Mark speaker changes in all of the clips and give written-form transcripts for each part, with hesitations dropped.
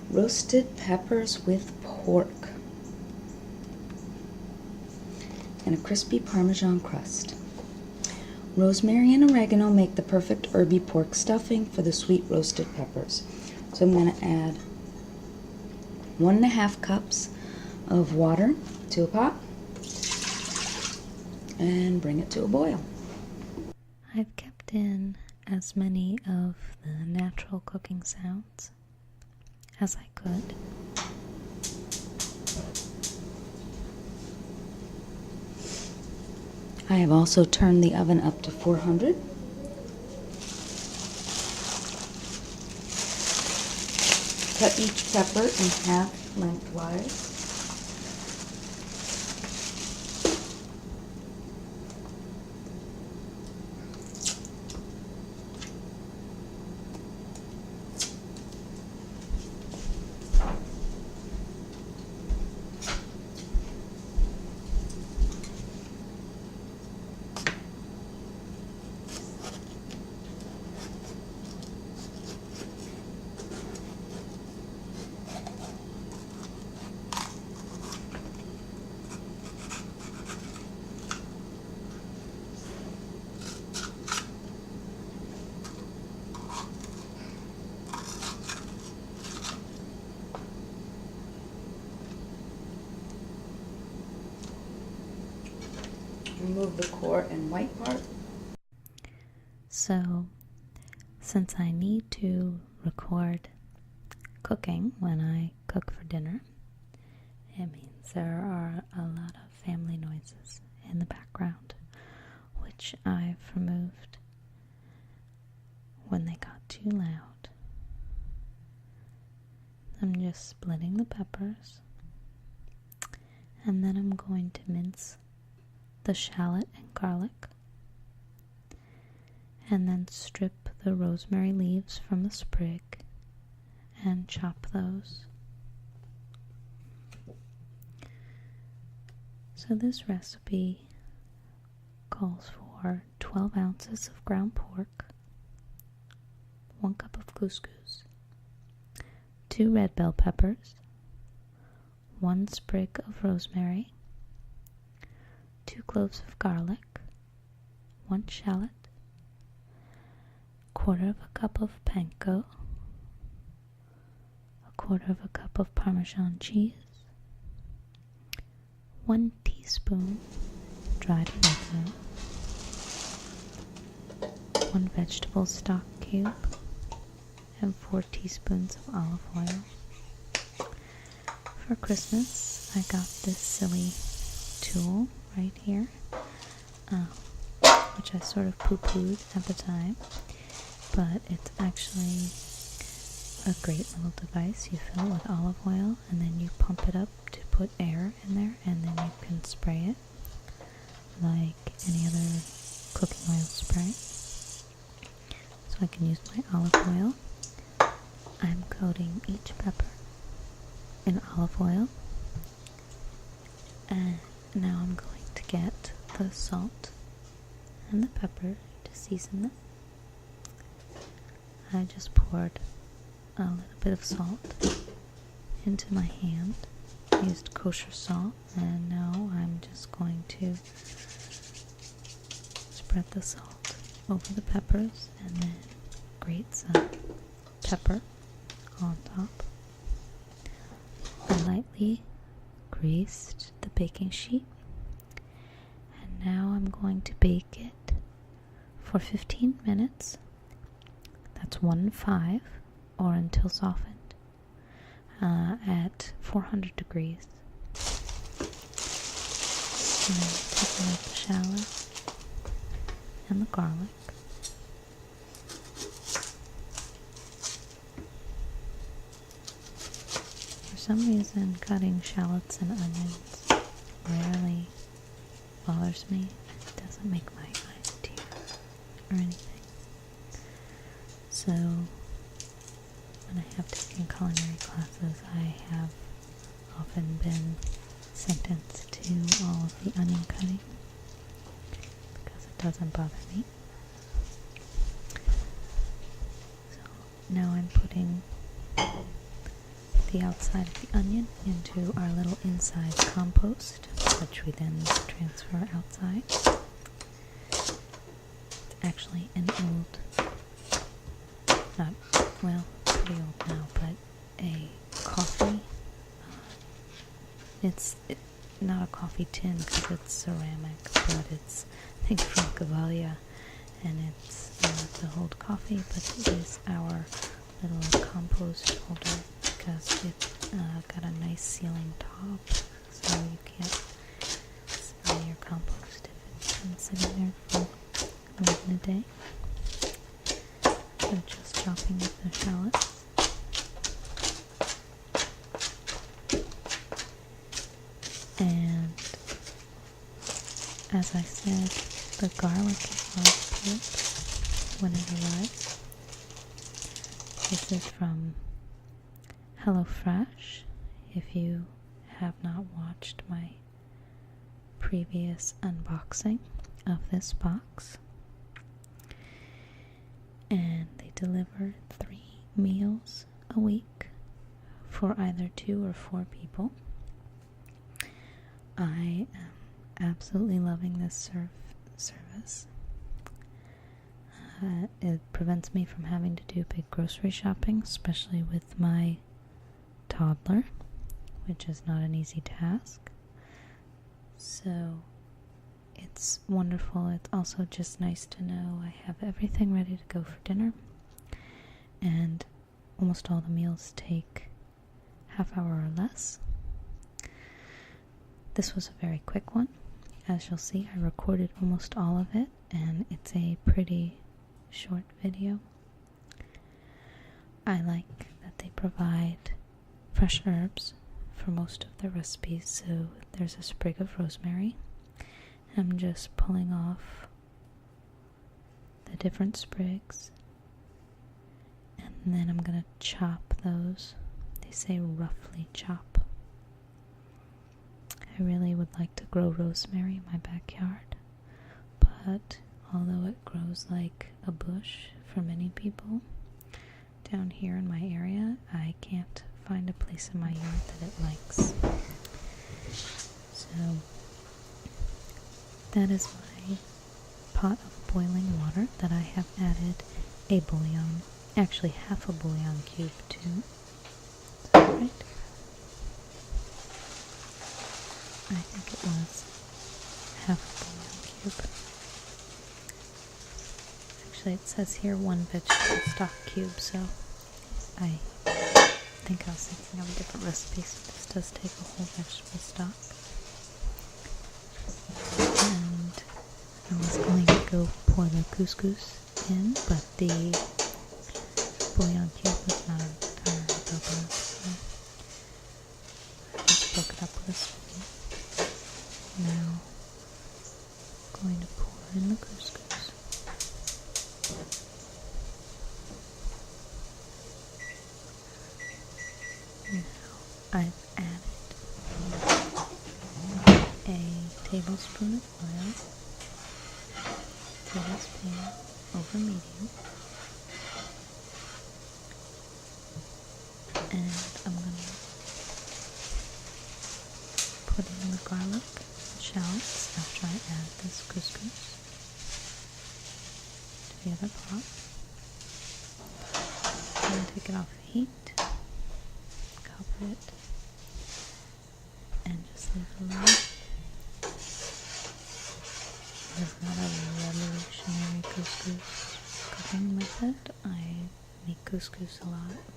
Speaker 1: roasted peppers with pork and a crispy Parmesan crust. Rosemary and oregano make the perfect herby pork stuffing for the sweet roasted peppers. So I'm going to add 1.5 cups of water to a pot and bring it to a boil.
Speaker 2: I've kept in as many of the natural cooking sounds as I could.
Speaker 1: I have also turned the oven up to 400. Cut each pepper in half lengthwise. Remove the core and white part.
Speaker 2: So, since I need to record cooking when I cook for dinner, it means there are a lot of family noises in the background, which I've removed when they got too loud. I'm just splitting the peppers, and then I'm going to mince the shallot and garlic, and then strip the rosemary leaves from the sprig and chop those. So this recipe calls for 12 ounces of ground pork, 1 cup of couscous, 2 red bell peppers, 1 sprig of rosemary, 2 cloves of garlic, 1 shallot, 1/4 cup of panko, 1/4 cup of Parmesan cheese, 1 teaspoon dried oregano, 1 vegetable stock cube, and 4 teaspoons of olive oil. For Christmas, I got this silly tool right here, which I sort of poo-pooed at the time, but it's actually a great little device. You fill it with olive oil and then you pump it up to put air in there, and then you can spray it like any other cooking oil spray. So I can use my olive oil. I'm coating each pepper in olive oil, and now I'm going to get the salt and the pepper to season them. I just poured a little bit of salt into my hand. I used kosher salt, and now I'm just going to spread the salt over the peppers and then grate some pepper on top. I lightly greased the baking sheet, and now I'm going to bake it for 15 minutes. That's 1-5, or until softened, at 400 degrees. And then taking out the shallot and the garlic. For some reason, cutting shallots and onions rarely bothers me. It doesn't make my eyes tear or anything. So, when I have taken culinary classes, I have often been sentenced to all of the onion cutting because it doesn't bother me. So now I'm putting the outside of the onion into our little inside compost, which we then transfer outside. It's actually an old, not, well, pretty old now, but a coffee. It's not a coffee tin because it's ceramic, but it's, I think, from Cavalia, and it's to hold coffee, but it is our little compost holder because it got a nice sealing top, so you can't smell your compost if it's been sitting there for more than a day. So just chopping up the shallots. And as I said, the garlic is peeled when it arrives. This is from HelloFresh. If you have not watched my previous unboxing of this box. And they deliver 3 meals a week for either 2 or 4 people. I am absolutely loving this service. It prevents me from having to do big grocery shopping, especially with my toddler, which is not an easy task. So it's wonderful. It's also just nice to know I have everything ready to go for dinner, and almost all the meals take half hour or less. This was a very quick one. As you'll see, I recorded almost all of it, and it's a pretty short video. I like that they provide fresh herbs for most of their recipes, so there's a sprig of rosemary. I'm just pulling off the different sprigs, and then I'm going to chop those. They say roughly chop. I really would like to grow rosemary in my backyard, but although it grows like a bush for many people, down here in my area, I can't find a place in my yard that it likes. So that is my pot of boiling water that I have added a bouillon, actually half a bouillon cube to. Is that right? I think it was half a bouillon cube. Actually, it says here 1 vegetable stock cube, so I think I was thinking of a different recipe, so this does take a whole vegetable stock. And I was going to go pour the couscous in, but the bouillon cube was not entirely big enough, so I just broke it up with a spoon. Now, I'm going to pour in the couscous. Now, I've added a tablespoon of oil, tablespoon over medium, and I'm going to put in the garlic shallots after I add this couscous to the other pot. I'm going to take it off the heat, cover it, and just leave it alone. It is not a revolutionary couscous cooking method. I make couscous a lot with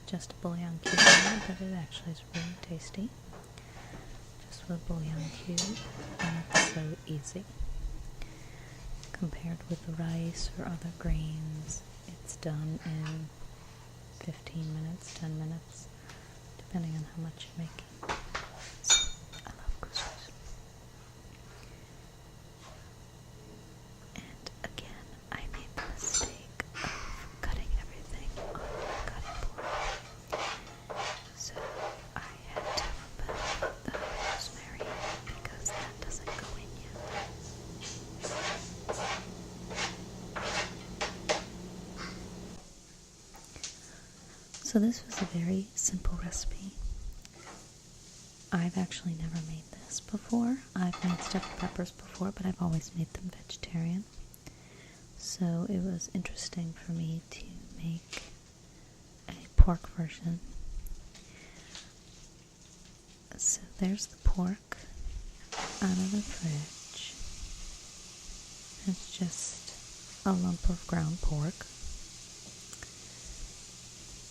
Speaker 2: just a bouillon cube in it, but it actually is really tasty. Just with a bouillon cube, and it's so easy. Compared with the rice or other grains, it's done in 15 minutes, 10 minutes, depending on how much you're making. I love couscous. And again, I made the mistake of cutting everything on the cutting board. So I had to remove the rosemary because that doesn't go in yet. So this was a very simple recipe. I've actually never made this before. I've made stuffed peppers before, but I've always made them vegetarian. So it was interesting for me to make a pork version. So there's the pork out of the fridge. It's just a lump of ground pork.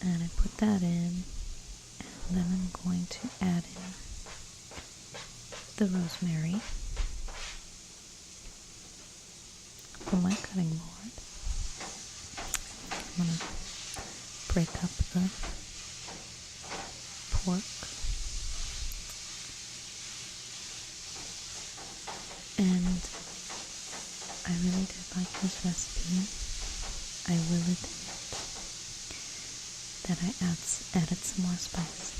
Speaker 2: And I put that in, and then I'm going to add in the rosemary from my cutting board. I'm going to break up the pork. And I really did like this recipe. I will admit that I added some more spice.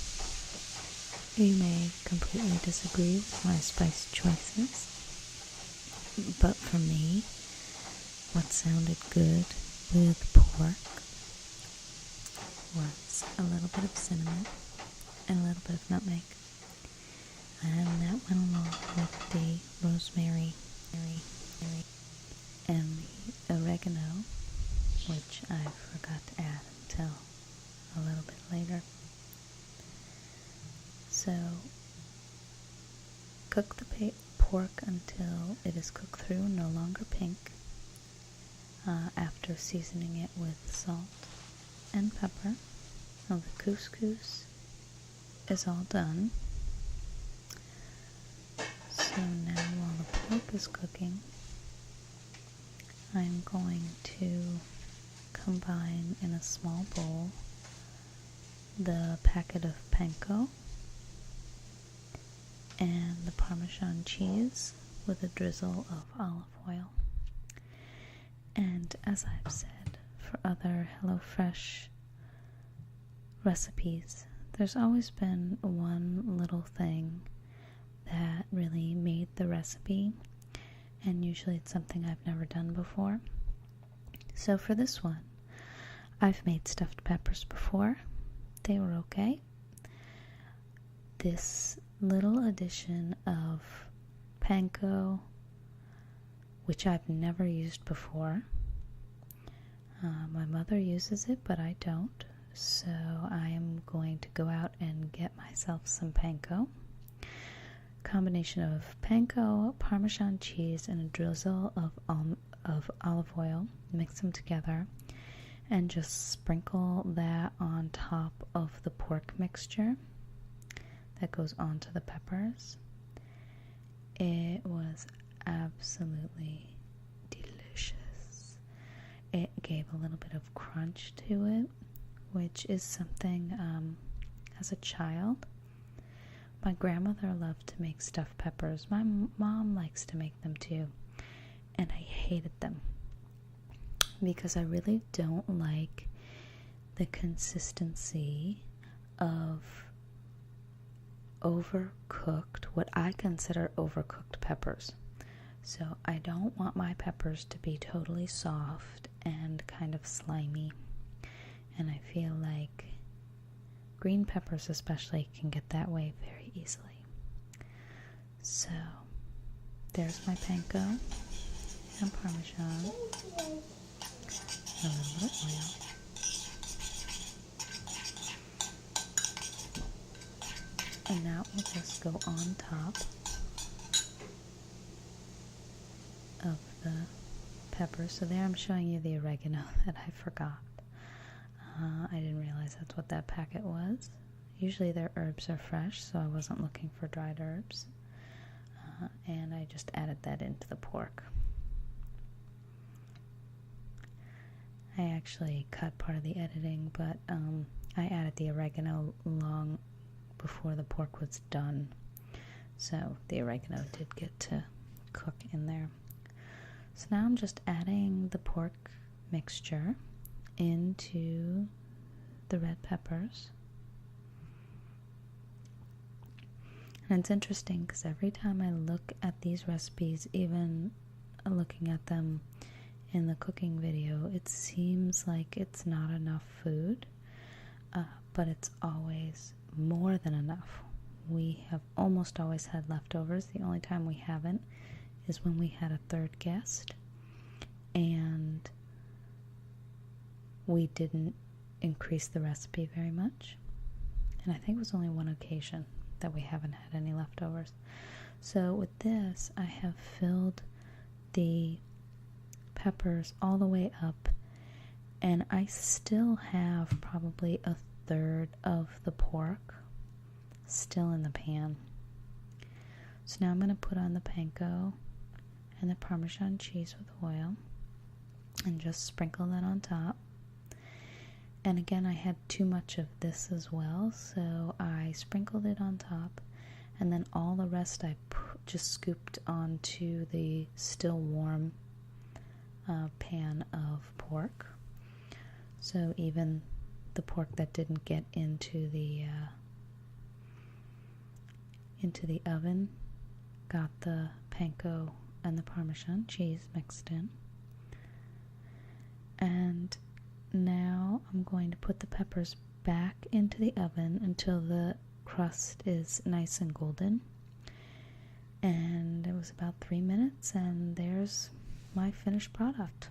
Speaker 2: You may completely disagree with my spice choices, but for me, what sounded good with pork was a little bit of cinnamon and a little bit of nutmeg, and that went along with the rosemary and the oregano, which I forgot to add until a little bit later. So cook the pork until it is cooked through, no longer pink, after seasoning it with salt and pepper. Now the couscous is all done. So now while the pork is cooking, I'm going to combine in a small bowl the packet of panko and the Parmesan cheese with a drizzle of olive oil. And as I've said, for other HelloFresh recipes, there's always been one little thing that really made the recipe, and usually it's something I've never done before. So for this one, I've made stuffed peppers before. They were okay. This little addition of panko, which I've never used before. My mother uses it, but I don't. So I am going to go out and get myself some panko. Combination of panko, Parmesan cheese, and a drizzle of olive oil. Mix them together and just sprinkle that on top of the pork mixture that goes onto the peppers. It was absolutely delicious. It gave a little bit of crunch to it, which is something as a child my grandmother loved to make stuffed peppers. My mom likes to make them too, and I hated them because I really don't like the consistency of overcooked, what I consider overcooked peppers. So I don't want my peppers to be totally soft and kind of slimy, and I feel like green peppers especially can get that way very easily. So there's my panko and Parmesan, a little bit of oil. And that will just go on top of the peppers. So there I'm showing you the oregano that I forgot. I didn't realize that's what that packet was. Usually their herbs are fresh, so I wasn't looking for dried herbs. And I just added that into the pork. I actually cut part of the editing, but I added the oregano long before the pork was done. So the oregano did get to cook in there. So now I'm just adding the pork mixture into the red peppers. And it's interesting because every time I look at these recipes, even looking at them in the cooking video, it seems like it's not enough food. but it's always more than enough. We have almost always had leftovers. The only time we haven't is when we had a third guest and we didn't increase the recipe very much. And I think it was only one occasion that we haven't had any leftovers. So with this, I have filled the peppers all the way up, and I still have probably a third of the pork still in the pan. So now I'm going to put on the panko and the Parmesan cheese with oil and just sprinkle that on top. And again, I had too much of this as well, so I sprinkled it on top, and then all the rest I just scooped onto the still warm pan of pork. So even the pork that didn't get into the oven got the panko and the Parmesan cheese mixed in. And now I'm going to put the peppers back into the oven until the crust is nice and golden. And it was about 3 minutes, and there's my finished product.